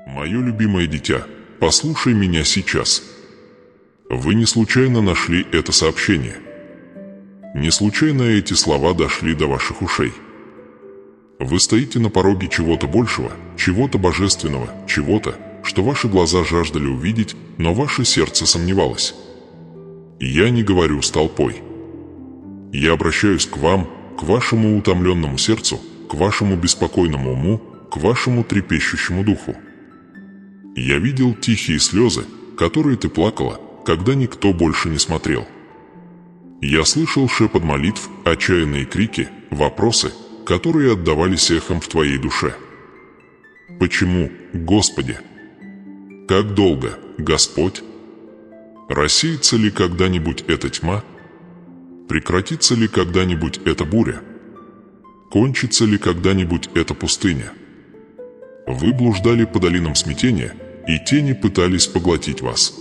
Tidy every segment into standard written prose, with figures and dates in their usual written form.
Мое любимое дитя, послушай меня сейчас. Вы не случайно нашли это сообщение. Не случайно эти слова дошли до ваших ушей. Вы стоите на пороге чего-то большего, чего-то божественного, чего-то, что ваши глаза жаждали увидеть, но ваше сердце сомневалось. Я не говорю с толпой. Я обращаюсь к вам, к вашему утомленному сердцу, к вашему беспокойному уму, к вашему трепещущему духу. Я видел тихие слезы, которые ты плакала, когда никто больше не смотрел. Я слышал шепот молитв, отчаянные крики, вопросы, которые отдавались эхом в твоей душе. Почему, Господи? Как долго, Господь? Рассеется ли когда-нибудь эта тьма? Прекратится ли когда-нибудь эта буря? Кончится ли когда-нибудь эта пустыня? Вы блуждали по долинам смятения, и тени пытались поглотить вас.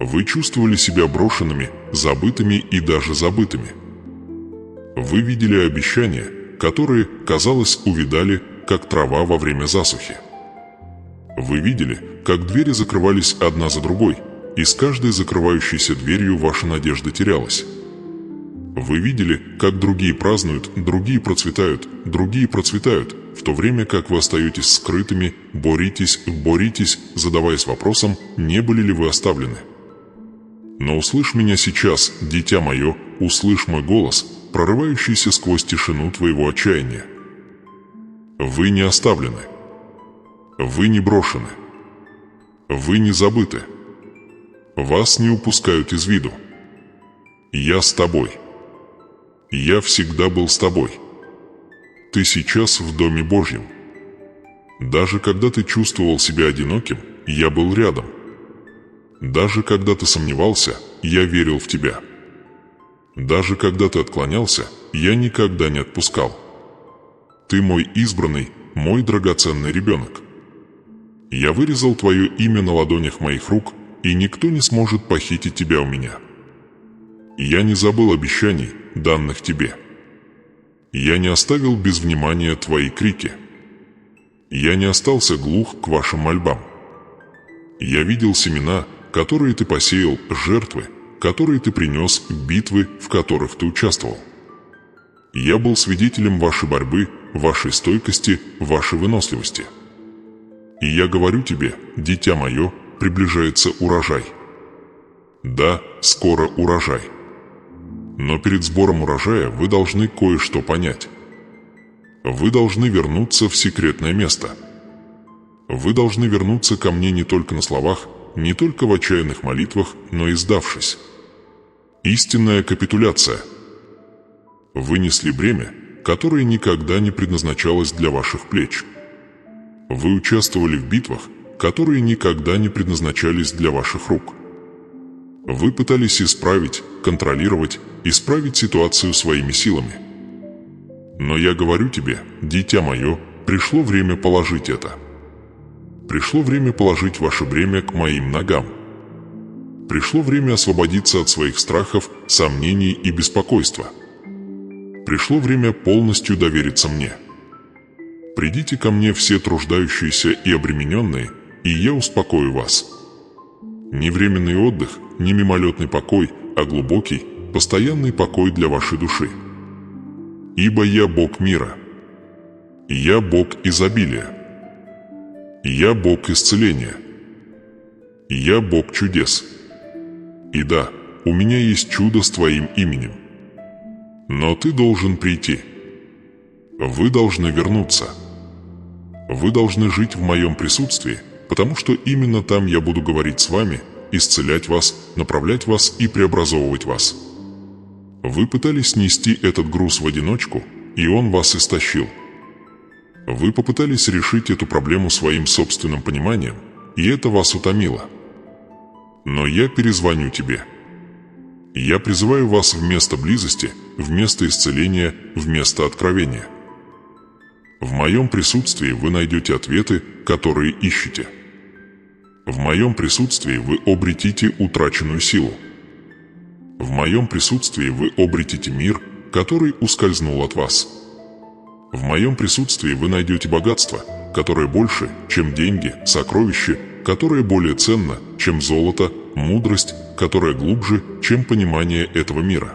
Вы чувствовали себя брошенными, забытыми и даже забытыми. Вы видели обещания, которые, казалось, увядали, как трава во время засухи. Вы видели, как двери закрывались одна за другой, и с каждой закрывающейся дверью ваша надежда терялась. Вы видели, как другие празднуют, другие процветают, в то время как вы остаетесь скрытыми, боритесь, задаваясь вопросом, не были ли вы оставлены. Но услышь меня сейчас, дитя мое, услышь мой голос, прорывающийся сквозь тишину твоего отчаяния. Вы не оставлены. Вы не брошены. Вы не забыты. Вас не упускают из виду. Я с тобой. Я всегда был с тобой. Ты сейчас в Доме Божьем. Даже когда ты чувствовал себя одиноким, я был рядом. Даже когда ты сомневался, я верил в тебя. Даже когда ты отклонялся, я никогда не отпускал. Ты мой избранный, мой драгоценный ребенок. Я вырезал твое имя на ладонях моих рук, и никто не сможет похитить тебя у меня. Я не забыл обещаний, данных тебе. Я не оставил без внимания твои крики. Я не остался глух к вашим мольбам. Я видел семена, которые ты посеял, жертвы, которые ты принес, битвы, в которых ты участвовал. Я был свидетелем вашей борьбы, вашей стойкости, вашей выносливости. И я говорю тебе, дитя мое, приближается урожай. Да, скоро урожай. Но перед сбором урожая вы должны кое-что понять. Вы должны вернуться в секретное место. Вы должны вернуться ко мне не только на словах, не только в отчаянных молитвах, но и сдавшись. Истинная капитуляция. Вы несли бремя, которое никогда не предназначалось для ваших плеч. Вы участвовали в битвах, которые никогда не предназначались для ваших рук. Вы пытались исправить, контролировать, исправить ситуацию своими силами. Но я говорю тебе, дитя мое, пришло время положить это. Пришло время положить ваше бремя к моим ногам. Пришло время освободиться от своих страхов, сомнений и беспокойства. Пришло время полностью довериться мне. Придите ко мне все труждающиеся и обремененные, и я успокою вас. Не временный отдых, не мимолетный покой, а глубокий, постоянный покой для вашей души. Ибо я Бог мира. Я Бог изобилия. Я Бог исцеления. Я Бог чудес. И да, у меня есть чудо с твоим именем. Но ты должен прийти. Вы должны вернуться. Вы должны жить в моем присутствии, потому что именно там я буду говорить с вами, исцелять вас, направлять вас и преобразовывать вас. Вы пытались нести этот груз в одиночку, и он вас истощил. Вы попытались решить эту проблему своим собственным пониманием, и это вас утомило. Но я перезвоню тебе. Я призываю вас в место близости, в место исцеления, в место откровения. В моем присутствии вы найдете ответы, которые ищете. В моем присутствии вы обретите утраченную силу. В моем присутствии вы обретите мир, который ускользнул от вас. В моем присутствии вы найдете богатство, которое больше, чем деньги, сокровище, которое более ценно, чем золото, мудрость, которая глубже, чем понимание этого мира.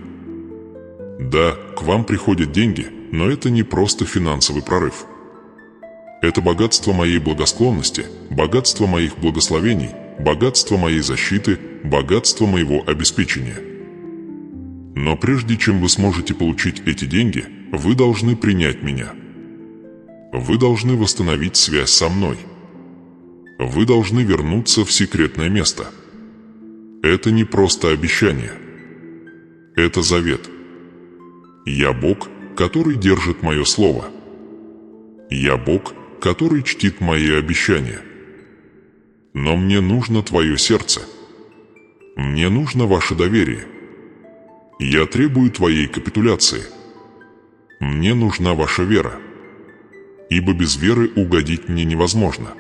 Да, к вам приходят деньги, но это не просто финансовый прорыв. Это богатство моей благосклонности, богатство моих благословений, богатство моей защиты, богатство моего обеспечения. Но прежде чем вы сможете получить эти деньги, вы должны принять меня. Вы должны восстановить связь со мной. Вы должны вернуться в секретное место. Это не просто обещание. Это завет. Я Бог, который держит мое слово. Я Бог, который чтит мои обещания. Но мне нужно твое сердце. Мне нужно ваше доверие. Я требую твоей капитуляции. Мне нужна ваша вера. Ибо без веры угодить мне невозможно.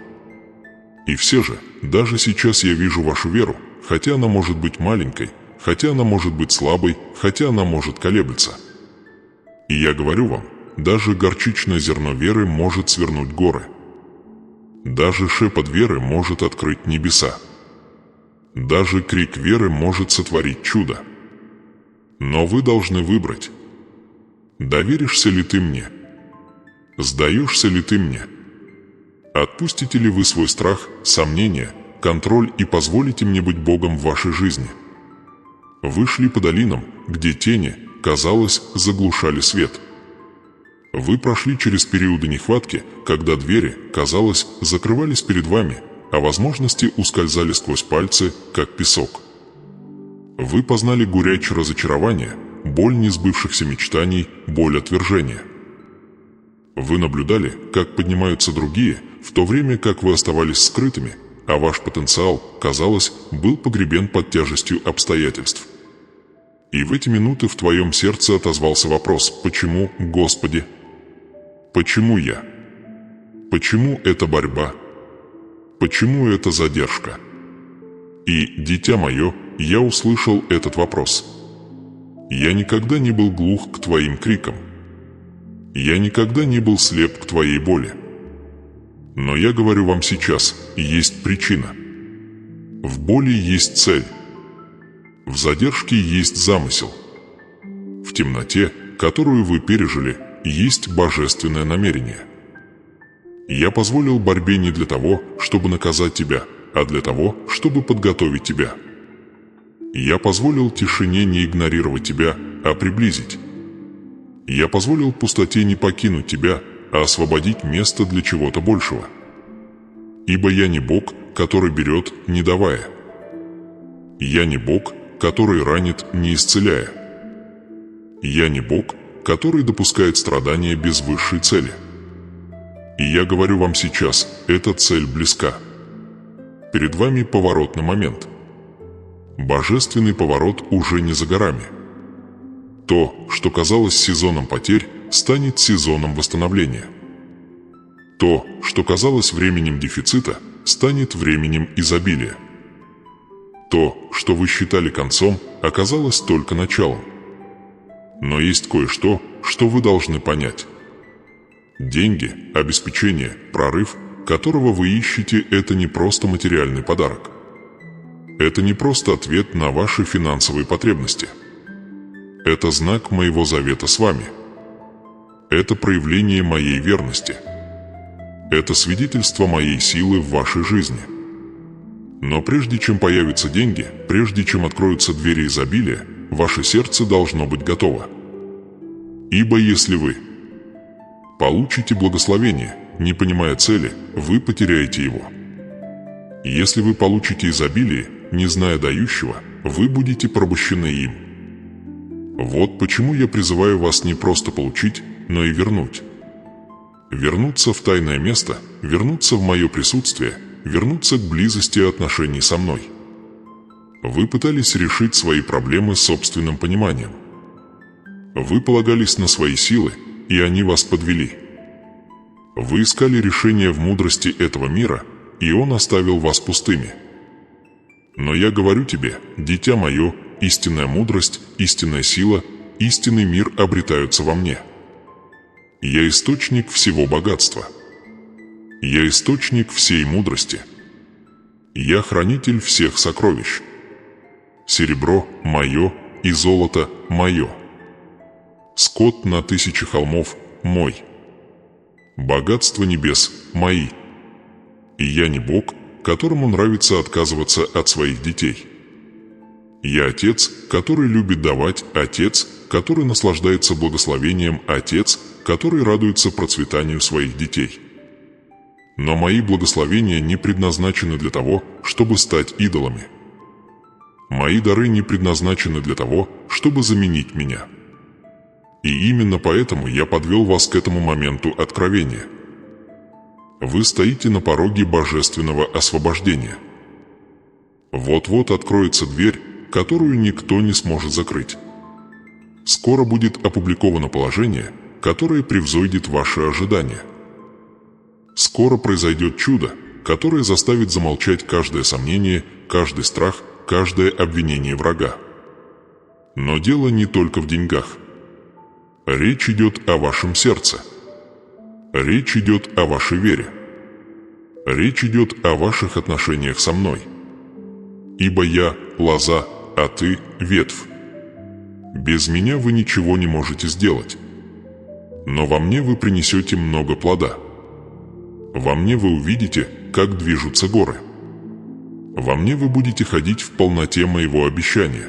И все же, даже сейчас я вижу вашу веру, хотя она может быть маленькой, хотя она может быть слабой, хотя она может колеблется. И я говорю вам, даже горчичное зерно веры может свернуть горы. Даже шепот веры может открыть небеса. Даже крик веры может сотворить чудо. Но вы должны выбрать. Доверишься ли ты мне? Сдаешься ли ты мне? Отпустите ли вы свой страх, сомнения, контроль и позволите мне быть Богом в вашей жизни? Вы шли по долинам, где тени, казалось, заглушали свет. Вы прошли через периоды нехватки, когда двери, казалось, закрывались перед вами, а возможности ускользали сквозь пальцы, как песок. Вы познали горечь разочарования, боль несбывшихся мечтаний, боль отвержения. Вы наблюдали, как поднимаются другие, в то время как вы оставались скрытыми, а ваш потенциал, казалось, был погребен под тяжестью обстоятельств. И в эти минуты в твоем сердце отозвался вопрос: «Почему, Господи? Почему я? Почему эта борьба? Почему эта задержка?» И, дитя мое, я услышал этот вопрос. Я никогда не был глух к твоим крикам. Я никогда не был слеп к твоей боли. Но я говорю вам сейчас, есть причина. В боли есть цель. В задержке есть замысел. В темноте, которую вы пережили, есть божественное намерение. Я позволил борьбе не для того, чтобы наказать тебя, а для того, чтобы подготовить тебя. Я позволил тишине не игнорировать тебя, а приблизить. Я позволил пустоте не покинуть тебя, а освободить место для чего-то большего. Ибо я не Бог, который берет, не давая. Я не Бог, который ранит, не исцеляя. Я не Бог, который допускает страдания без высшей цели. И я говорю вам сейчас, эта цель близка. Перед вами поворотный момент. Божественный поворот уже не за горами. То, что казалось сезоном потерь, станет сезоном восстановления. То, что казалось временем дефицита, станет временем изобилия. То, что вы считали концом, оказалось только началом. Но есть кое-что, что вы должны понять. Деньги, обеспечение, прорыв, которого вы ищете, это не просто материальный подарок. Это не просто ответ на ваши финансовые потребности. Это знак моего завета с вами. Это проявление моей верности. Это свидетельство моей силы в вашей жизни. Но прежде чем появятся деньги, прежде чем откроются двери изобилия, ваше сердце должно быть готово. Ибо если вы получите благословение, не понимая цели, вы потеряете его. Если вы получите изобилие, не зная дающего, вы будете порабощены им. Вот почему я призываю вас не просто получить, но и вернуть. Вернуться в тайное место, вернуться в мое присутствие, вернуться к близости отношений со мной. Вы пытались решить свои проблемы собственным пониманием. Вы полагались на свои силы, и они вас подвели. Вы искали решение в мудрости этого мира, и он оставил вас пустыми. Но я говорю тебе, дитя мое, истинная мудрость, истинная сила, истинный мир обретаются во мне. Я источник всего богатства. Я источник всей мудрости. Я хранитель всех сокровищ. Серебро мое и золото мое. Скот на 1000 холмов мой. Богатство небес мои. И я не Бог, которому нравится отказываться от своих детей. Я Отец, который любит давать, Отец, который наслаждается благословением, Отец, который радуется процветанию своих детей. Но мои благословения не предназначены для того, чтобы стать идолами. Мои дары не предназначены для того, чтобы заменить меня. И именно поэтому я подвел вас к этому моменту откровения. Вы стоите на пороге божественного освобождения. Вот-вот откроется дверь, которую никто не сможет закрыть. Скоро будет опубликовано положение, которое превзойдет ваши ожидания. Скоро произойдет чудо, которое заставит замолчать каждое сомнение, каждый страх, каждое обвинение врага. Но дело не только в деньгах. Речь идет о вашем сердце. Речь идет о вашей вере. Речь идет о ваших отношениях со мной. Ибо я – лоза, а ты – ветвь. Без меня вы ничего не можете сделать. Но во мне вы принесете много плода. Во мне вы увидите, как движутся горы. Во мне вы будете ходить в полноте моего обещания.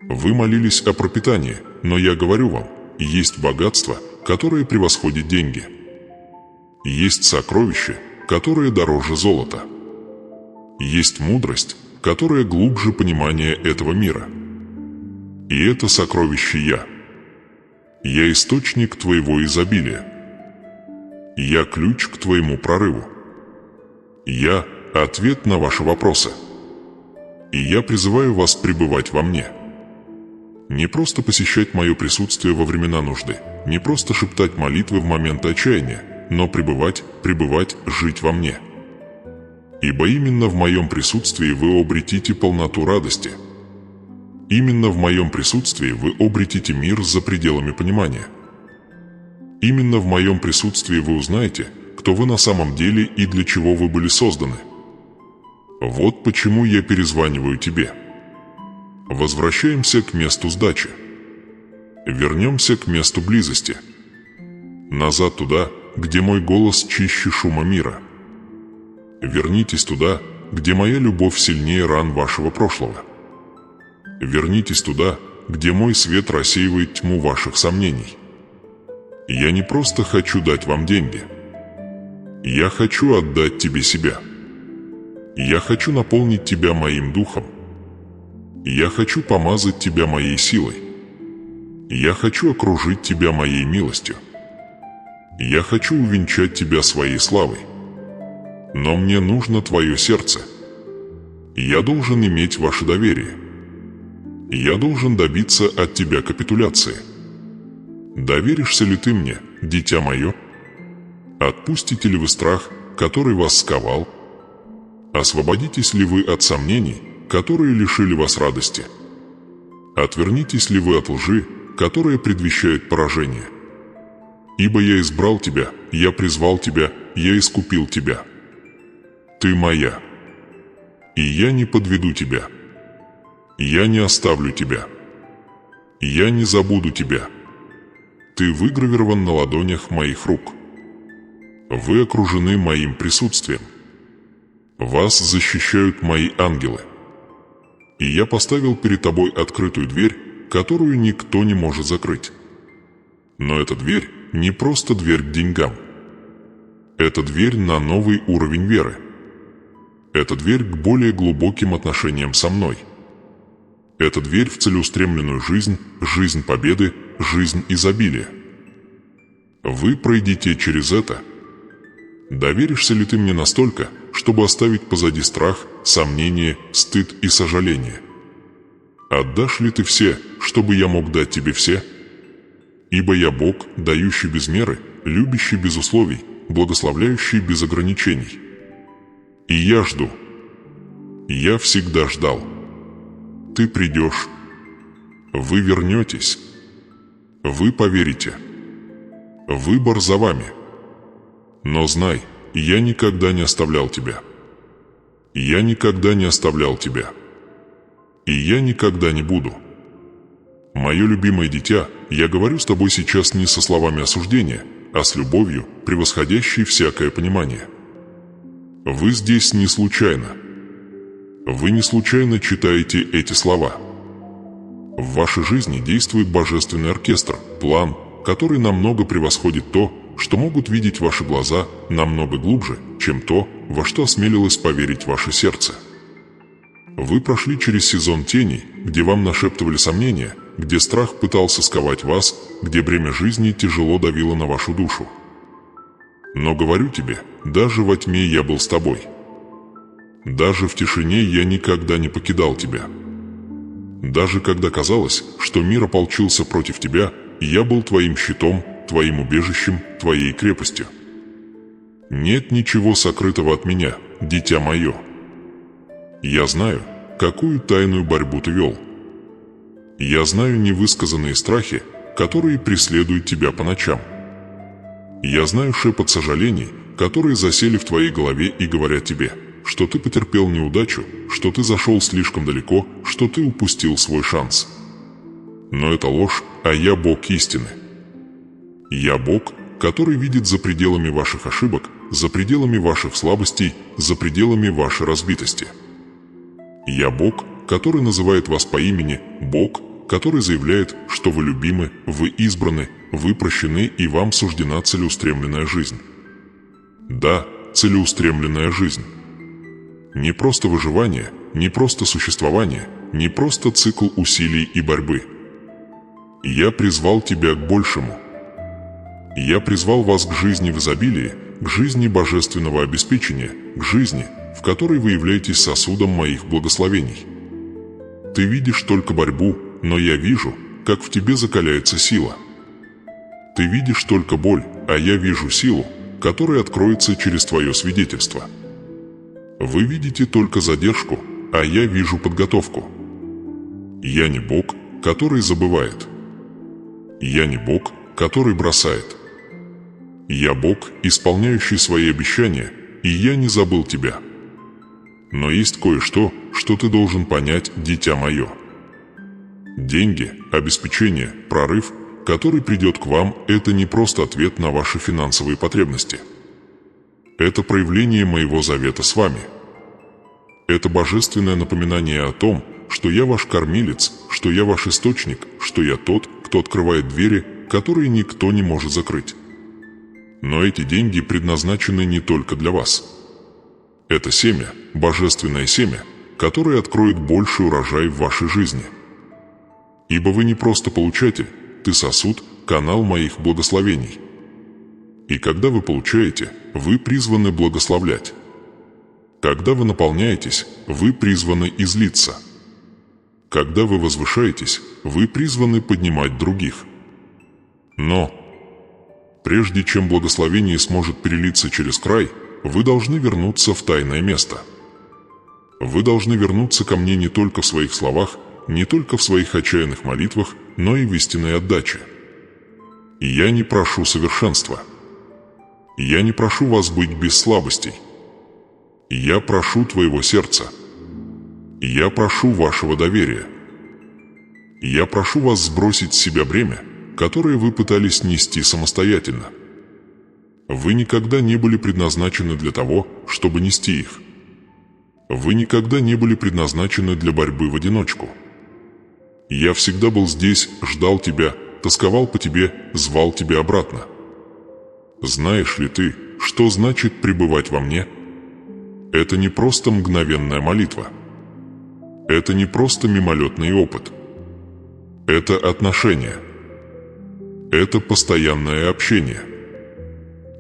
Вы молились о пропитании, но я говорю вам, есть богатство, которое превосходит деньги. Есть сокровище, которое дороже золота. Есть мудрость, которая глубже понимания этого мира. И это сокровище я. Я источник твоего изобилия. Я ключ к твоему прорыву. Я – ответ на ваши вопросы. И я призываю вас пребывать во мне. Не просто посещать мое присутствие во времена нужды, не просто шептать молитвы в моменты отчаяния, но пребывать, жить во мне. Ибо именно в моем присутствии вы обретите полноту радости. Именно в моем присутствии вы обретите мир за пределами понимания. Именно в моем присутствии вы узнаете, кто вы на самом деле и для чего вы были созданы. Вот почему я перезваниваю тебе. Возвращаемся к месту сдачи. Вернемся к месту близости. Назад туда, где мой голос чище шума мира. Вернитесь туда, где моя любовь сильнее ран вашего прошлого. Вернитесь туда, где мой свет рассеивает тьму ваших сомнений. Я не просто хочу дать вам деньги. Я хочу отдать тебе себя. Я хочу наполнить тебя моим духом. Я хочу помазать тебя моей силой. Я хочу окружить тебя моей милостью. Я хочу увенчать тебя своей славой. Но мне нужно твое сердце. Я должен иметь ваше доверие. Я должен добиться от тебя капитуляции. Доверишься ли ты мне, дитя мое? Отпустите ли вы страх, который вас сковал? Освободитесь ли вы от сомнений, которые лишили вас радости? Отвернитесь ли вы от лжи, которая предвещает поражение? Ибо я избрал тебя, я призвал тебя, я искупил тебя. Ты моя. И я не подведу тебя. Я не оставлю тебя. Я не забуду тебя. Ты выгравирован на ладонях моих рук. Вы окружены моим присутствием. Вас защищают мои ангелы. И я поставил перед тобой открытую дверь, которую никто не может закрыть. Но эта дверь не просто дверь к деньгам. Это дверь на новый уровень веры. Это дверь к более глубоким отношениям со мной. Это дверь в целеустремленную жизнь, жизнь победы, жизнь изобилия. Вы пройдете через это. Доверишься ли ты мне настолько, чтобы оставить позади страх, сомнение, стыд и сожаление? Отдашь ли ты все, чтобы я мог дать тебе все? Ибо я Бог, дающий без меры, любящий без условий, благословляющий без ограничений. И я жду. Я всегда ждал. Ты придешь. Вы вернетесь. Вы поверите. Выбор за вами. Но знай, я никогда не оставлял тебя. Я никогда не оставлял тебя. И я никогда не буду. Мое любимое дитя, я говорю с тобой сейчас не со словами осуждения, а с любовью, превосходящей всякое понимание. Вы здесь не случайно. Вы не случайно читаете эти слова. В вашей жизни действует божественный оркестр, план, который намного превосходит то, что могут видеть ваши глаза, намного глубже, чем то, во что осмелилось поверить ваше сердце. Вы прошли через сезон теней, где вам нашептывали сомнения, где страх пытался сковать вас, где бремя жизни тяжело давило на вашу душу. Но говорю тебе, даже во тьме я был с тобой. Даже в тишине я никогда не покидал тебя. Даже когда казалось, что мир ополчился против тебя, я был твоим щитом, твоим убежищем, твоей крепостью. Нет ничего сокрытого от меня, дитя мое. Я знаю, какую тайную борьбу ты вел. Я знаю невысказанные страхи, которые преследуют тебя по ночам. Я знаю шепот сожалений, которые засели в твоей голове и говорят тебе, что ты потерпел неудачу, что ты зашел слишком далеко, что ты упустил свой шанс. Но это ложь, а я Бог истины. Я Бог, который видит за пределами ваших ошибок, за пределами ваших слабостей, за пределами вашей разбитости. Я Бог, который называет вас по имени, Бог, который заявляет, что вы любимы, вы избраны, вы прощены и вам суждена целеустремленная жизнь. Да, целеустремленная жизнь. Не просто выживание, не просто существование, не просто цикл усилий и борьбы. Я призвал тебя к большему. Я призвал вас к жизни в изобилии, к жизни божественного обеспечения, к жизни, в которой вы являетесь сосудом моих благословений. Ты видишь только борьбу, но я вижу, как в тебе закаляется сила. Ты видишь только боль, а я вижу силу, которая откроется через твое свидетельство. Вы видите только задержку, а я вижу подготовку. Я не Бог, который забывает. Я не Бог, который бросает. Я Бог, исполняющий свои обещания, и я не забыл тебя. Но есть кое-что, что ты должен понять, дитя мое. Деньги, обеспечение, прорыв, который придет к вам, это не просто ответ на ваши финансовые потребности. Это проявление моего завета с вами. Это божественное напоминание о том, что я ваш кормилец, что я ваш источник, что я тот, кто открывает двери, которые никто не может закрыть. Но эти деньги предназначены не только для вас. Это семя, божественное семя, которое откроет больший урожай в вашей жизни. Ибо вы не просто получатель, ты сосуд, канал моих благословений. И когда вы получаете, вы призваны благословлять. Когда вы наполняетесь, вы призваны излиться. Когда вы возвышаетесь, вы призваны поднимать других. Но прежде чем благословение сможет перелиться через край, вы должны вернуться в тайное место. Вы должны вернуться ко мне не только в своих словах, не только в своих отчаянных молитвах, но и в истинной отдаче. И я не прошу совершенства. Я не прошу вас быть без слабостей. Я прошу твоего сердца. Я прошу вашего доверия. Я прошу вас сбросить с себя бремя, которое вы пытались нести самостоятельно. Вы никогда не были предназначены для того, чтобы нести их. Вы никогда не были предназначены для борьбы в одиночку. Я всегда был здесь, ждал тебя, тосковал по тебе, звал тебя обратно. Знаешь ли ты, что значит пребывать во мне? Это не просто мгновенная молитва. Это не просто мимолетный опыт. Это отношения. Это постоянное общение.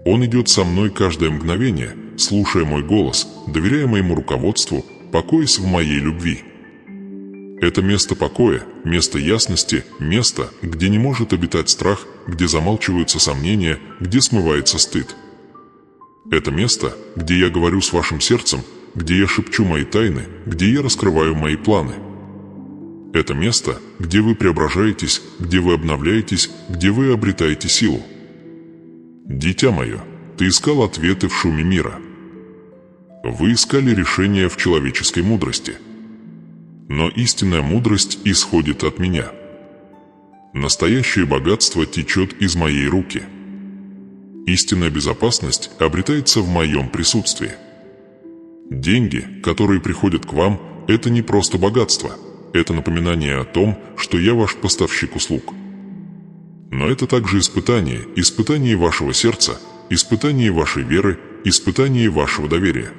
Он идет со мной каждое мгновение, слушая мой голос, доверяя моему руководству, покоясь в моей любви. Это место покоя, место ясности, место, где не может обитать страх, где замалчиваются сомнения, где смывается стыд. Это место, где я говорю с вашим сердцем, где я шепчу мои тайны, где я раскрываю мои планы. Это место, где вы преображаетесь, где вы обновляетесь, где вы обретаете силу. Дитя мое, ты искал ответы в шуме мира. Вы искали решения в человеческой мудрости. Но истинная мудрость исходит от меня. Настоящее богатство течет из моей руки. Истинная безопасность обретается в моем присутствии. Деньги, которые приходят к вам, это не просто богатство. Это напоминание о том, что я ваш поставщик услуг. Но это также испытание вашего сердца, испытание вашей веры, испытание вашего доверия.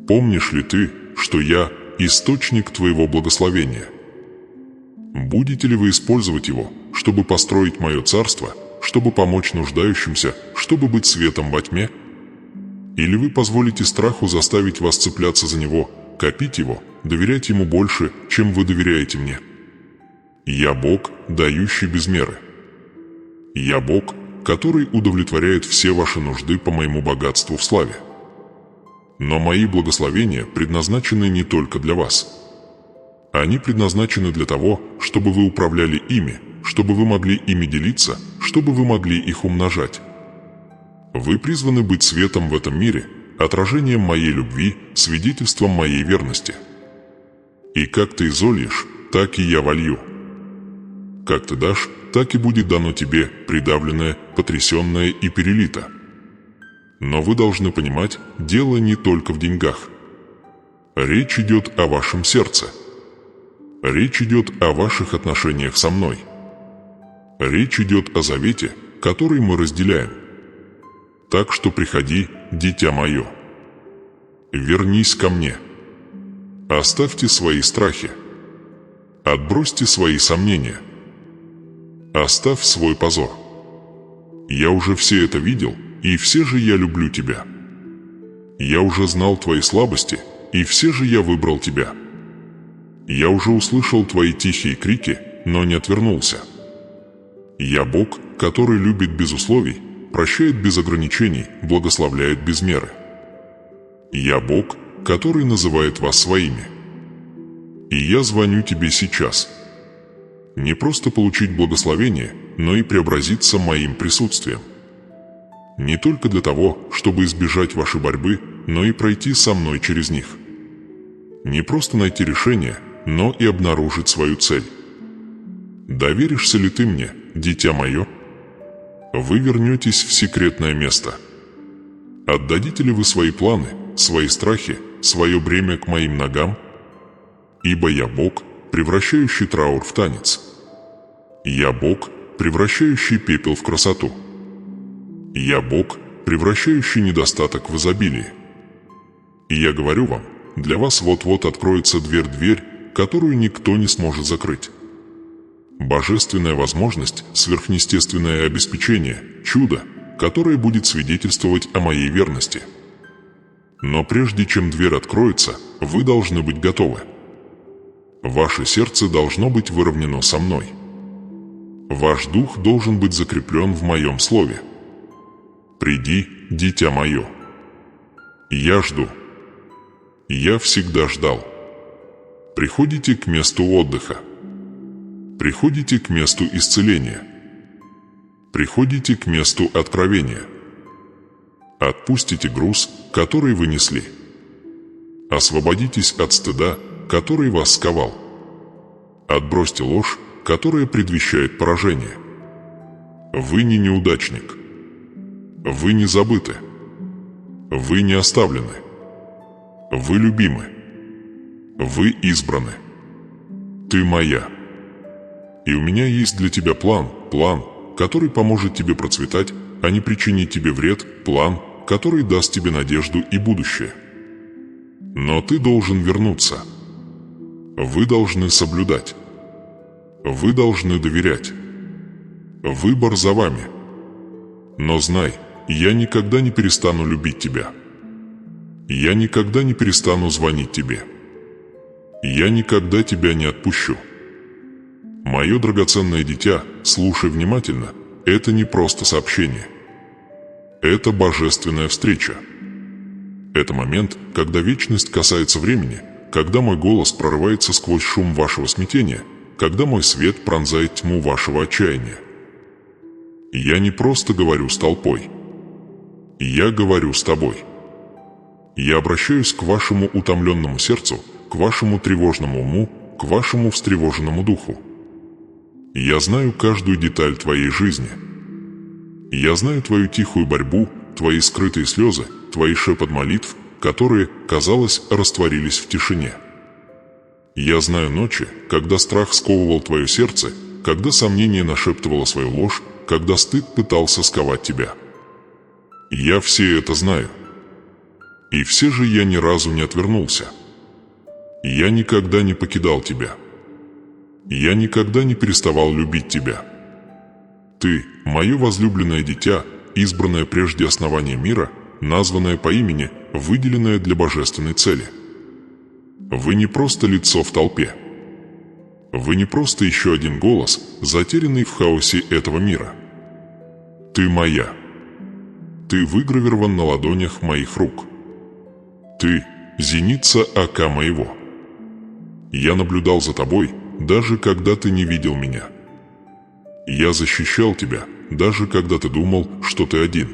Помнишь ли ты, что я – источник твоего благословения? Будете ли вы использовать его, чтобы построить мое царство, чтобы помочь нуждающимся, чтобы быть светом во тьме? Или вы позволите страху заставить вас цепляться за него, копить его, доверять ему больше, чем вы доверяете мне? Я Бог, дающий без меры. Я Бог, который удовлетворяет все ваши нужды по моему богатству в славе. Но мои благословения предназначены не только для вас. Они предназначены для того, чтобы вы управляли ими, чтобы вы могли ими делиться, чтобы вы могли их умножать. Вы призваны быть светом в этом мире, отражением моей любви, свидетельством моей верности. И как ты изольешь, так и я волью. Как ты дашь, так и будет дано тебе, придавленное, потрясенное и перелито. Но вы должны понимать, дело не только в деньгах. Речь идет о вашем сердце. Речь идет о ваших отношениях со мной. Речь идет о завете, который мы разделяем. Так что приходи, дитя мое. Вернись ко мне. Оставьте свои страхи. Отбросьте свои сомнения. Оставь свой позор. Я уже все это видел, и все же я люблю тебя. Я уже знал твои слабости, и все же я выбрал тебя. Я уже услышал твои тихие крики, но не отвернулся. Я Бог, который любит без условий, прощает без ограничений, благословляет без меры. Я Бог, который называет вас своими. И я звоню тебе сейчас. Не просто получить благословение, но и преобразиться моим присутствием. Не только для того, чтобы избежать вашей борьбы, но и пройти со мной через них. Не просто найти решение, но и обнаружить свою цель. Доверишься ли ты мне, дитя мое? Вы вернетесь в секретное место. Отдадите ли вы свои планы, свои страхи, свое бремя к моим ногам? Ибо я Бог, превращающий траур в танец. Я Бог, превращающий пепел в красоту. Я Бог, превращающий недостаток в изобилие. И я говорю вам, для вас вот-вот откроется дверь, которую никто не сможет закрыть. Божественная возможность, сверхъестественное обеспечение, чудо, которое будет свидетельствовать о моей верности. Но прежде чем дверь откроется, вы должны быть готовы. Ваше сердце должно быть выровнено со мной. Ваш дух должен быть закреплен в моем слове. Приди, дитя мое. Я жду. Я всегда ждал. Приходите к месту отдыха. Приходите к месту исцеления. Приходите к месту откровения. Отпустите груз, который вы несли. Освободитесь от стыда, который вас сковал. Отбросьте ложь, которая предвещает поражение. Вы не неудачник. Вы не забыты. Вы не оставлены. Вы любимы. Вы избраны. Ты моя. И у меня есть для тебя план, который поможет тебе процветать, а не причинить тебе вред, план, который даст тебе надежду и будущее. Но ты должен вернуться. Вы должны соблюдать. Вы должны доверять. Выбор за вами. Но знай, я никогда не перестану любить тебя. Я никогда не перестану звонить тебе. Я никогда тебя не отпущу. Мое драгоценное дитя, слушай внимательно, это не просто сообщение. Это божественная встреча. Это момент, когда вечность касается времени, когда мой голос прорывается сквозь шум вашего смятения, когда мой свет пронзает тьму вашего отчаяния. Я не просто говорю с толпой. Я говорю с тобой. Я обращаюсь к вашему утомленному сердцу, к вашему тревожному уму, к вашему встревоженному духу. Я знаю каждую деталь твоей жизни. Я знаю твою тихую борьбу, твои скрытые слезы, твои шепот молитв, которые, казалось, растворились в тишине. Я знаю ночи, когда страх сковывал твое сердце, когда сомнение нашептывало свою ложь, когда стыд пытался сковать тебя. Я все это знаю. И все же я ни разу не отвернулся. Я никогда не покидал тебя. Я никогда не переставал любить тебя. Ты – мое возлюбленное дитя, избранное прежде основания мира, названное по имени, выделенное для божественной цели. Вы не просто лицо в толпе. Вы не просто еще один голос, затерянный в хаосе этого мира. Ты моя. Ты выгравирован на ладонях моих рук. Ты – зеница ока моего. Я наблюдал за тобой, даже когда ты не видел меня. Я защищал тебя, даже когда ты думал, что ты один.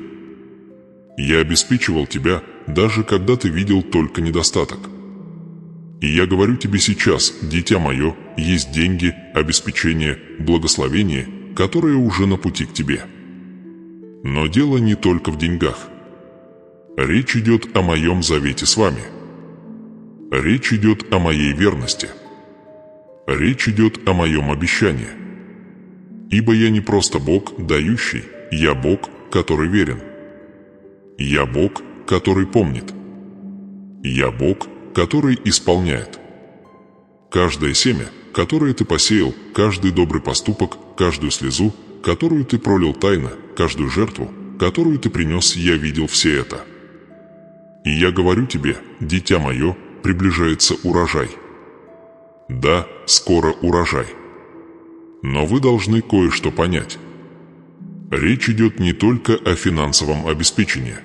Я обеспечивал тебя, даже когда ты видел только недостаток. И я говорю тебе сейчас, дитя мое, есть деньги, обеспечение, благословение, которые уже на пути к тебе. Но дело не только в деньгах. Речь идет о моем завете с вами. Речь идет о моей верности. Речь идет о моем обещании. Ибо я не просто Бог, дающий, я Бог, который верен. Я Бог, который помнит. Я Бог, который исполняет. Каждое семя, которое ты посеял, каждый добрый поступок, каждую слезу, которую ты пролил тайно, каждую жертву, которую ты принес, я видел все это. И я говорю тебе, дитя мое, приближается урожай. Да, скоро урожай. Но вы должны кое-что понять. Речь идет не только о финансовом обеспечении.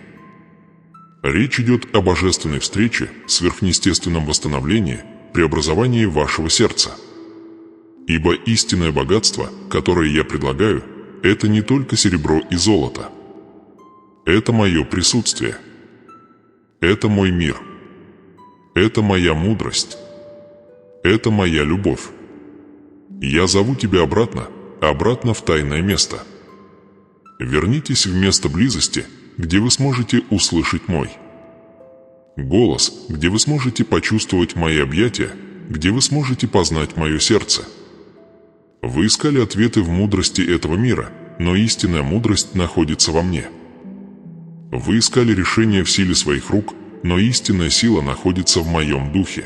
Речь идет о божественной встрече, сверхъестественном восстановлении, преобразовании вашего сердца. Ибо истинное богатство, которое я предлагаю, это не только серебро и золото. Это мое присутствие. Это мой мир. Это моя мудрость. Это моя любовь. Я зову тебя обратно в тайное место. Вернитесь в место близости, где вы сможете услышать мой голос, где вы сможете почувствовать мои объятия, где вы сможете познать мое сердце. Вы искали ответы в мудрости этого мира, но истинная мудрость находится во мне. Вы искали решение в силе своих рук, но истинная сила находится в моем духе.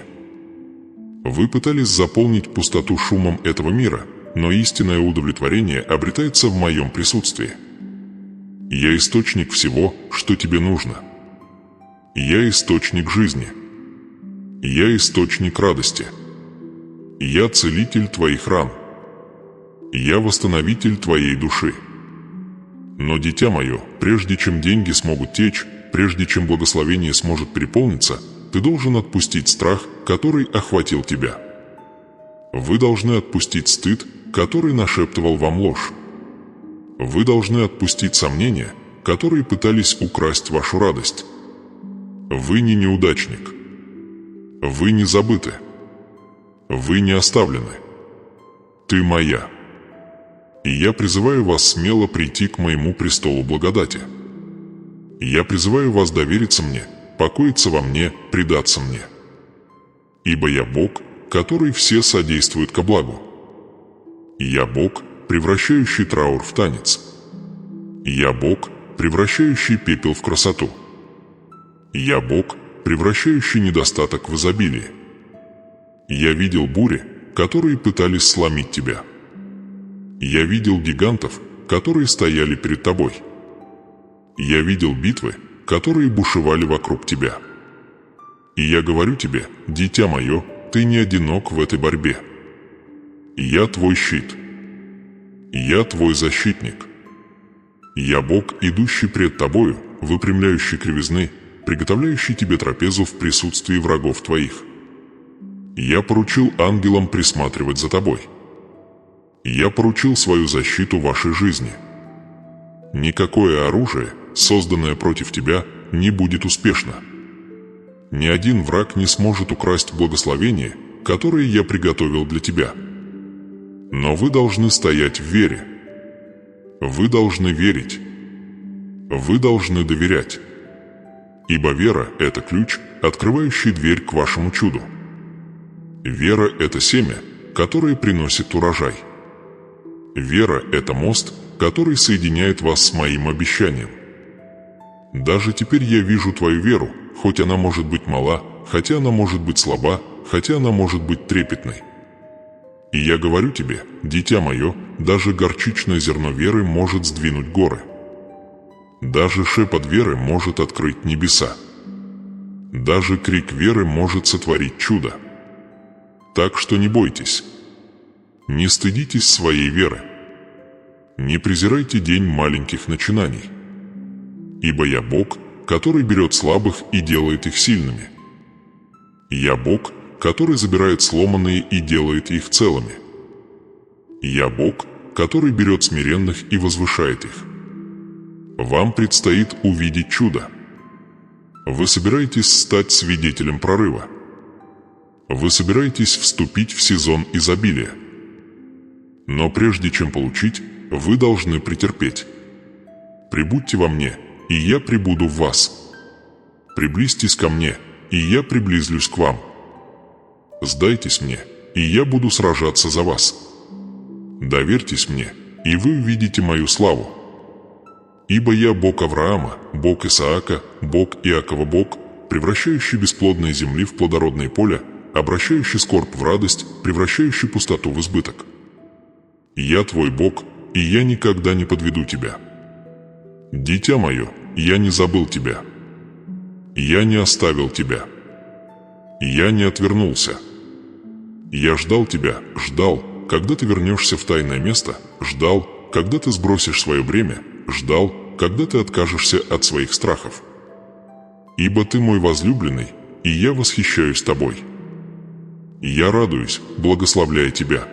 Вы пытались заполнить пустоту шумом этого мира, но истинное удовлетворение обретается в моем присутствии. Я источник всего, что тебе нужно. Я источник жизни. Я источник радости. Я целитель твоих ран. Я восстановитель твоей души. Но, дитя мое, прежде чем деньги смогут течь, прежде чем благословение сможет переполниться, ты должен отпустить страх, который охватил тебя. Вы должны отпустить стыд, который нашептывал вам ложь. Вы должны отпустить сомнения, которые пытались украсть вашу радость. Вы не неудачник. Вы не забыты. Вы не оставлены. Ты моя. И я призываю вас смело прийти к моему престолу благодати. Я призываю вас довериться мне, покоиться во мне, предаться мне. Ибо я Бог, который все содействует ко благу. Я Бог, превращающий траур в танец. Я Бог, превращающий пепел в красоту. Я Бог, превращающий недостаток в изобилие. Я видел бури, которые пытались сломить тебя. Я видел гигантов, которые стояли перед тобой. Я видел битвы, которые бушевали вокруг тебя. И я говорю тебе, дитя мое, ты не одинок в этой борьбе. Я твой щит. Я твой защитник. Я Бог, идущий пред тобою, выпрямляющий кривизны, приготовляющий тебе трапезу в присутствии врагов твоих. Я поручил ангелам присматривать за тобой. Я поручил свою защиту вашей жизни. Никакое оружие, созданная против тебя, не будет успешна. Ни один враг не сможет украсть благословение, которое я приготовил для тебя. Но вы должны стоять в вере. Вы должны верить. Вы должны доверять. Ибо вера – это ключ, открывающий дверь к вашему чуду. Вера – это семя, которое приносит урожай. Вера – это мост, который соединяет вас с моим обещанием. Даже теперь я вижу твою веру, хоть она может быть мала, хотя она может быть слаба, хотя она может быть трепетной. И я говорю тебе, дитя мое, даже горчичное зерно веры может сдвинуть горы. Даже шепот веры может открыть небеса. Даже крик веры может сотворить чудо. Так что не бойтесь. Не стыдитесь своей веры. Не презирайте день маленьких начинаний. Ибо я Бог, который берет слабых и делает их сильными. Я Бог, который забирает сломанные и делает их целыми. Я Бог, который берет смиренных и возвышает их. Вам предстоит увидеть чудо. Вы собираетесь стать свидетелем прорыва. Вы собираетесь вступить в сезон изобилия. Но прежде чем получить, вы должны претерпеть. Прибудьте во мне, и я прибуду в вас. Приблизьтесь ко мне, и я приблизлюсь к вам. Сдайтесь мне, и я буду сражаться за вас. Доверьтесь мне, и вы увидите мою славу. Ибо я Бог Авраама, Бог Исаака, Бог Иакова Бог, превращающий бесплодные земли в плодородное поле, обращающий скорбь в радость, превращающий пустоту в избыток. Я твой Бог, и я никогда не подведу тебя. Дитя мое, я не забыл тебя. Я не оставил тебя. Я не отвернулся. Я ждал тебя, ждал, когда ты вернешься в тайное место, ждал, когда ты сбросишь свое бремя, ждал, когда ты откажешься от своих страхов. Ибо ты мой возлюбленный, и я восхищаюсь тобой. Я радуюсь, благословляя тебя.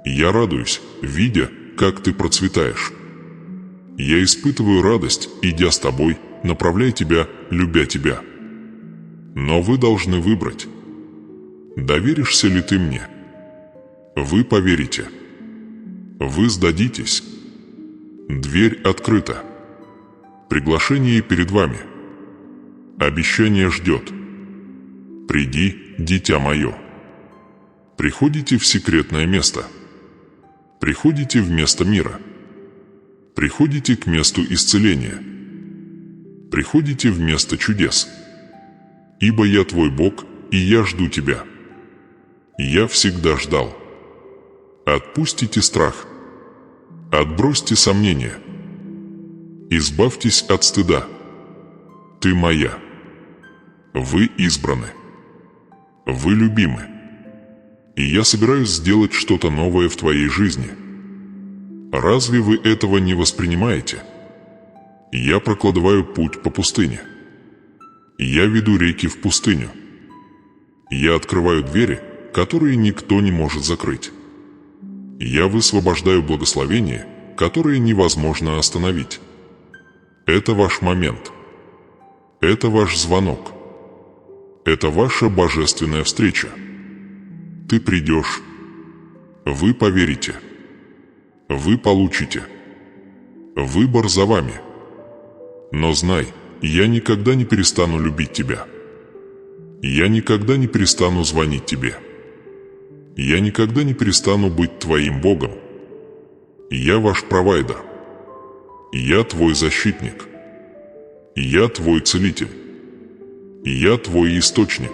Я радуюсь, видя, как ты процветаешь. Я испытываю радость, идя с тобой, направляя тебя, любя тебя. Но вы должны выбрать. Доверишься ли ты мне? Вы поверите. Вы сдадитесь. Дверь открыта. Приглашение перед вами. Обещание ждет. Приди, дитя мое. Приходите в секретное место. Приходите в место мира. Приходите к месту исцеления. Приходите в место чудес. Ибо я твой Бог, и я жду тебя. Я всегда ждал. Отпустите страх. Отбросьте сомнения. Избавьтесь от стыда. Ты моя. Вы избраны. Вы любимы. И я собираюсь сделать что-то новое в твоей жизни. Разве вы этого не воспринимаете? Я прокладываю путь по пустыне. Я веду реки в пустыню. Я открываю двери, которые никто не может закрыть. Я высвобождаю благословение, которое невозможно остановить. Это ваш момент. Это ваш звонок. Это ваша божественная встреча. Ты придешь. Вы поверите. Вы получите. Выбор за вами. Но знай, я никогда не перестану любить тебя. Я никогда не перестану звонить тебе. Я никогда не перестану быть твоим Богом. Я ваш провайдер. Я твой защитник. Я твой целитель. Я твой источник.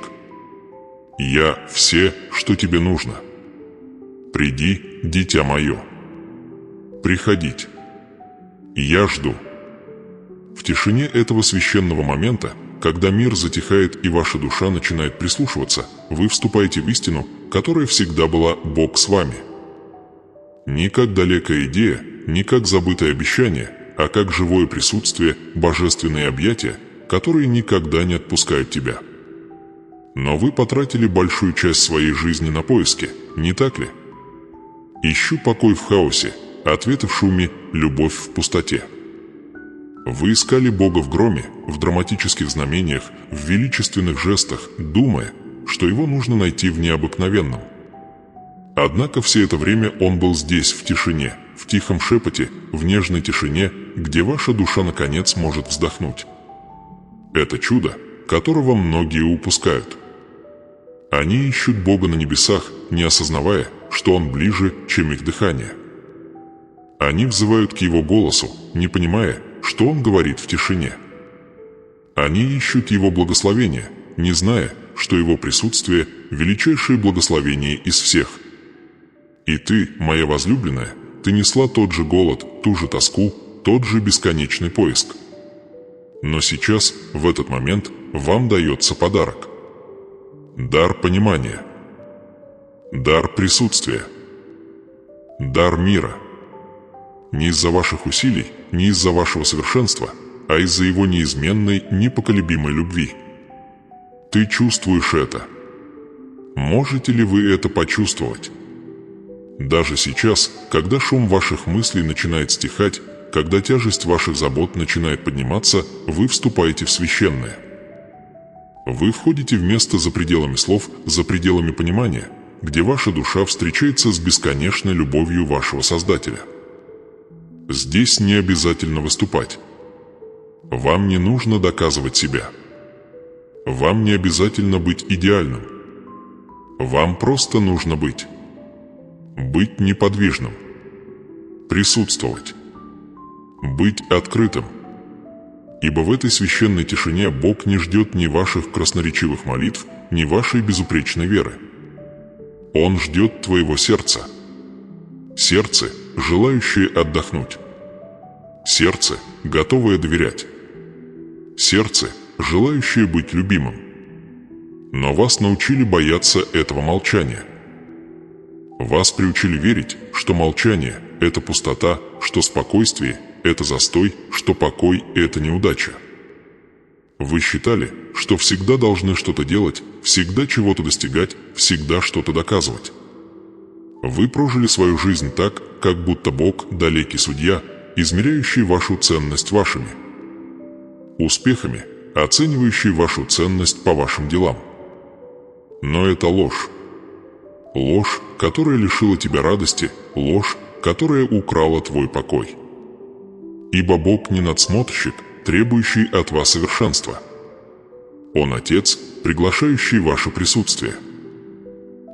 Я все, что тебе нужно. Приди, дитя мое. Приходить. Я жду. В тишине этого священного момента, когда мир затихает и ваша душа начинает прислушиваться, вы вступаете в истину, которая всегда была Бог с вами. Не как далекая идея, не как забытое обещание, а как живое присутствие, божественные объятия, которые никогда не отпускают тебя. Но вы потратили большую часть своей жизни на поиски, не так ли? Ищу покой в хаосе, ответы в шуме, любовь в пустоте. Вы искали Бога в громе, в драматических знамениях, в величественных жестах, думая, что его нужно найти в необыкновенном. Однако все это время он был здесь, в тишине, в тихом шепоте, в нежной тишине, где ваша душа наконец может вздохнуть. Это чудо, которого многие упускают. Они ищут Бога на небесах, не осознавая, что Он ближе, чем их дыхание. Они взывают к Его голосу, не понимая, что Он говорит в тишине. Они ищут Его благословения, не зная, что Его присутствие – величайшее благословение из всех. И ты, моя возлюбленная, ты несла тот же голод, ту же тоску, тот же бесконечный поиск. Но сейчас, в этот момент, вам дается подарок. Дар понимания. Дар присутствия. Дар мира. Не из-за ваших усилий, не из-за вашего совершенства, а из-за Его неизменной, непоколебимой любви. Ты чувствуешь это. Можете ли вы это почувствовать? Даже сейчас, когда шум ваших мыслей начинает стихать, когда тяжесть ваших забот начинает подниматься, вы вступаете в священное. Вы входите в место за пределами слов, за пределами понимания, где ваша душа встречается с бесконечной любовью вашего Создателя. Здесь не обязательно выступать. Вам не нужно доказывать себя. Вам не обязательно быть идеальным. Вам просто нужно быть. Быть неподвижным. Присутствовать. Быть открытым. Ибо в этой священной тишине Бог не ждет ни ваших красноречивых молитв, ни вашей безупречной веры. Он ждет твоего сердца. Сердце, желающее отдохнуть. Сердце, готовое доверять. Сердце, желающее быть любимым. Но вас научили бояться этого молчания. Вас приучили верить, что молчание – это пустота, что спокойствие – это застой, что покой – это неудача. Вы считали, что всегда должны что-то делать, всегда чего-то достигать, всегда что-то доказывать. Вы прожили свою жизнь так, как будто Бог – далекий судья, измеряющий вашу ценность вашими успехами, оценивающий вашу ценность по вашим делам. Но это ложь. Ложь, которая лишила тебя радости, ложь, которая украла твой покой. Ибо Бог не надсмотрщик, требующий от вас совершенства. Он Отец, приглашающий ваше присутствие.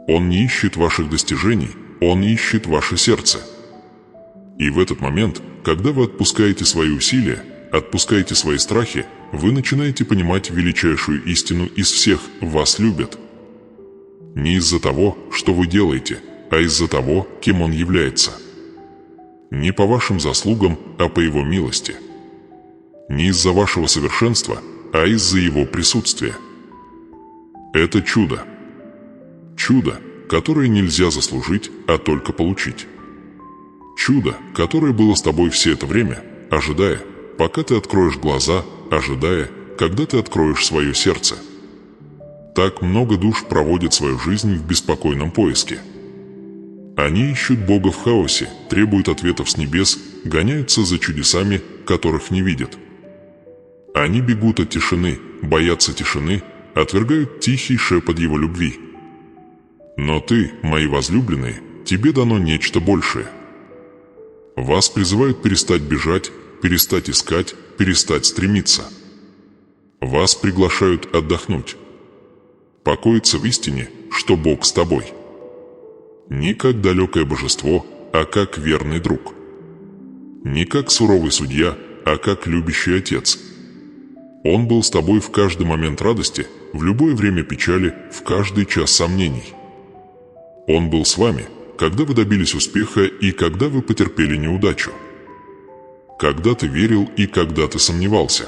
Он не ищет ваших достижений, Он ищет ваше сердце. И в этот момент, когда вы отпускаете свои усилия, отпускаете свои страхи, вы начинаете понимать величайшую истину из всех: вас любят. Не из-за того, что вы делаете, а из-за того, кем Он является. Не по вашим заслугам, а по Его милости. Не из-за вашего совершенства, а из-за Его присутствия. Это чудо. Чудо, которое нельзя заслужить, а только получить. Чудо, которое было с тобой все это время, ожидая, пока ты откроешь глаза, ожидая, когда ты откроешь свое сердце. Так много душ проводят свою жизнь в беспокойном поиске. Они ищут Бога в хаосе, требуют ответов с небес, гоняются за чудесами, которых не видят. Они бегут от тишины, боятся тишины, отвергают тихий шепот Его любви. Но ты, мои возлюбленные, тебе дано нечто большее. Вас призывают перестать бежать, перестать искать, перестать стремиться. Вас приглашают отдохнуть. Покоиться в истине, что Бог с тобой. Не как далекое божество, а как верный друг. Не как суровый судья, а как любящий Отец. Он был с тобой в каждый момент радости, в любое время печали, в каждый час сомнений. Он был с вами, когда вы добились успеха и когда вы потерпели неудачу. Когда ты верил и когда ты сомневался.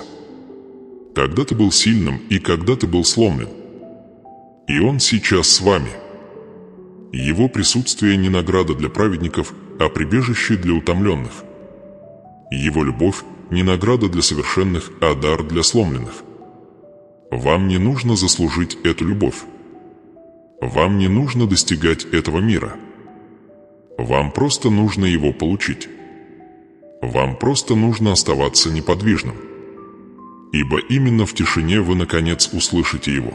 Когда ты был сильным и когда ты был сломлен. И Он сейчас с вами. Его присутствие не награда для праведников, а прибежище для утомленных. Его любовь не награда для совершенных, а дар для сломленных. Вам не нужно заслужить эту любовь. Вам не нужно достигать этого мира. Вам просто нужно его получить. Вам просто нужно оставаться неподвижным, ибо именно в тишине вы наконец услышите его.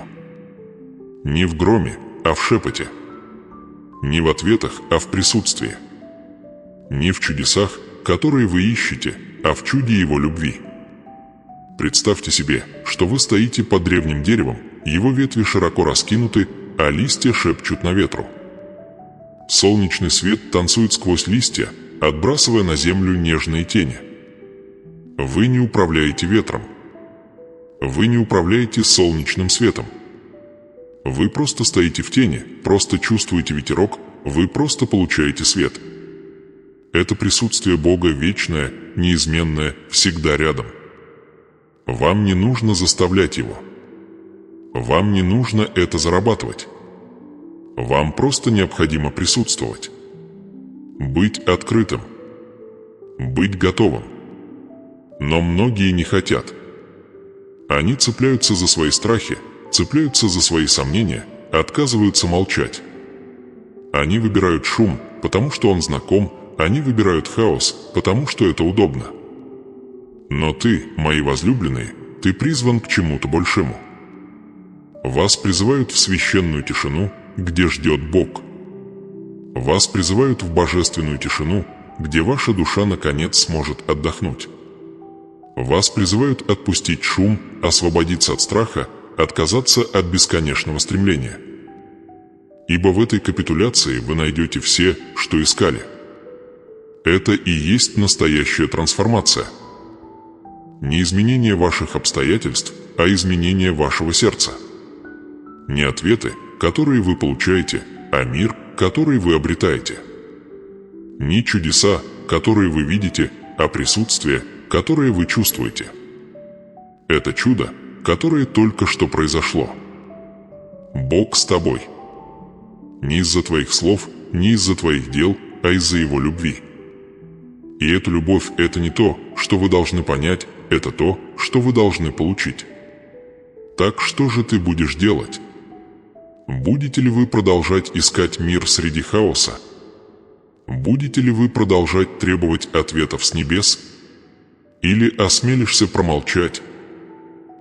Не в громе, а в шепоте. Не в ответах, а в присутствии. Не в чудесах, которые вы ищете, а в чуде его любви. Представьте себе, что вы стоите под древним деревом, его ветви широко раскинуты, а листья шепчут на ветру. Солнечный свет танцует сквозь листья, отбрасывая на землю нежные тени. Вы не управляете ветром. Вы не управляете солнечным светом. Вы просто стоите в тени, просто чувствуете ветерок, вы просто получаете свет. Это присутствие Бога вечное, неизменное, всегда рядом. Вам не нужно заставлять его. Вам не нужно это зарабатывать. Вам просто необходимо присутствовать. Быть открытым. Быть готовым. Но многие не хотят. Они цепляются за свои страхи, цепляются за свои сомнения, отказываются молчать. Они выбирают шум, потому что он знаком, они выбирают хаос, потому что это удобно. Но ты, мои возлюбленные, ты призван к чему-то большему. Вас призывают в священную тишину, где ждет Бог. Вас призывают в божественную тишину, где ваша душа наконец сможет отдохнуть. Вас призывают отпустить шум, освободиться от страха, отказаться от бесконечного стремления. Ибо в этой капитуляции вы найдете все, что искали. Это и есть настоящая трансформация. Не изменение ваших обстоятельств, а изменение вашего сердца. Не ответы, которые вы получаете, а мир, который вы обретаете. Не чудеса, которые вы видите, а присутствие, которое вы чувствуете. Это чудо, которое только что произошло. Бог с тобой. Не из-за твоих слов, не из-за твоих дел, а из-за его любви. И эта любовь – это не то, что вы должны понять, это то, что вы должны получить. Так что же ты будешь делать? Будете ли вы продолжать искать мир среди хаоса? Будете ли вы продолжать требовать ответов с небес? Или осмелишься промолчать?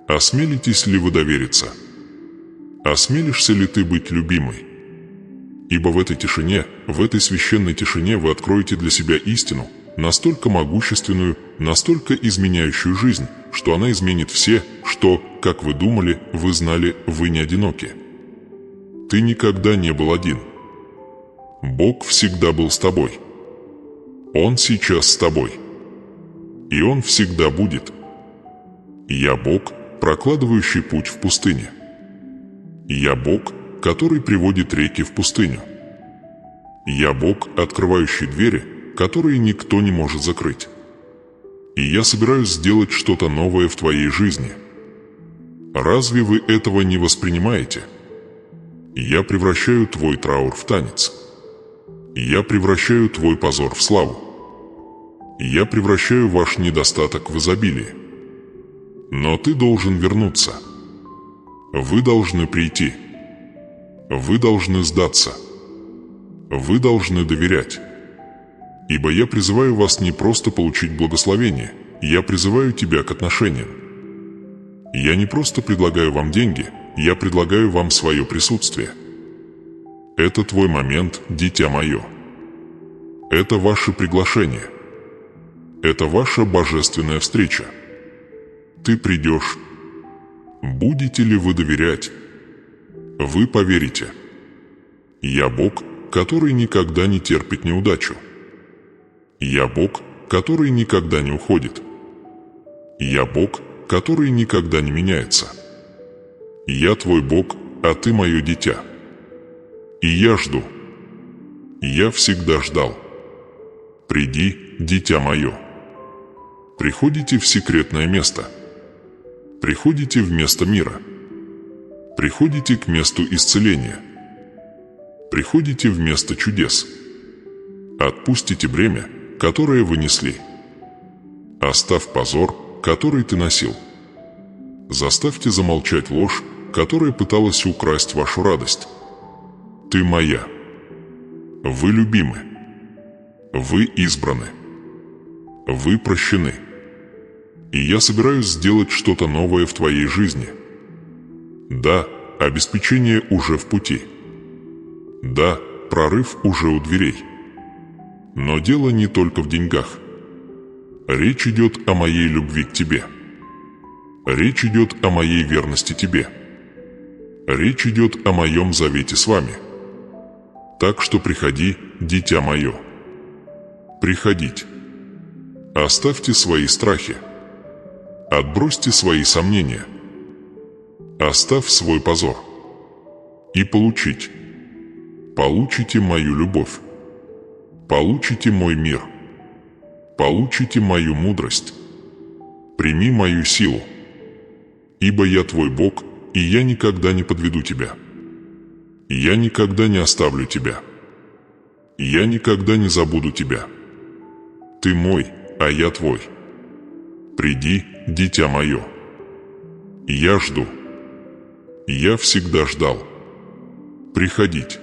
Осмелитесь ли вы довериться? Осмелишься ли ты быть любимой? Ибо в этой тишине, в этой священной тишине вы откроете для себя истину, настолько могущественную, настолько изменяющую жизнь, что она изменит все, что, как вы думали, вы знали, вы не одиноки. Ты никогда не был один. Бог всегда был с тобой. Он сейчас с тобой. И Он всегда будет. Я Бог, прокладывающий путь в пустыне. Я Бог, который приводит реки в пустыню. Я Бог, открывающий двери, которые никто не может закрыть. И я собираюсь сделать что-то новое в твоей жизни. Разве вы этого не воспринимаете? Я превращаю твой траур в танец. Я превращаю твой позор в славу. Я превращаю ваш недостаток в изобилие. Но ты должен вернуться. Вы должны прийти. Вы должны сдаться. Вы должны доверять. Ибо я призываю вас не просто получить благословение, я призываю тебя к отношениям. Я не просто предлагаю вам деньги, я предлагаю вам свое присутствие. Это твой момент, дитя мое. Это ваше приглашение. Это ваша божественная встреча. Ты придешь. Будете ли вы доверять? Вы поверите. Я Бог, который никогда не терпит неудачу. Я Бог, который никогда не уходит. Я Бог, который никогда не меняется. Я твой Бог, а ты мое дитя. И я жду. Я всегда ждал. Приди, дитя мое. Приходите в секретное место. Приходите в место мира. Приходите к месту исцеления. Приходите в место чудес. Отпустите бремя, которое вы несли. Оставь позор, который ты носил. Заставьте замолчать ложь, которая пыталась украсть вашу радость. Ты моя. Вы любимы. Вы избраны. Вы прощены. И я собираюсь сделать что-то новое в твоей жизни. Да, обеспечение уже в пути. Да, прорыв уже у дверей. Но дело не только в деньгах. Речь идет о моей любви к тебе. Речь идет о моей верности тебе. Речь идет о моем завете с вами. Так что приходи, дитя мое. Приходите. Оставьте свои страхи. Отбросьте свои сомнения. Оставь свой позор. И получите мою любовь. Получите мой мир. Получите мою мудрость. Прими мою силу. Ибо я твой Бог, и я никогда не подведу тебя. Я никогда не оставлю тебя. Я никогда не забуду тебя. Ты мой, а я твой. Приди, дитя мое. Я жду. Я всегда ждал. Приходите.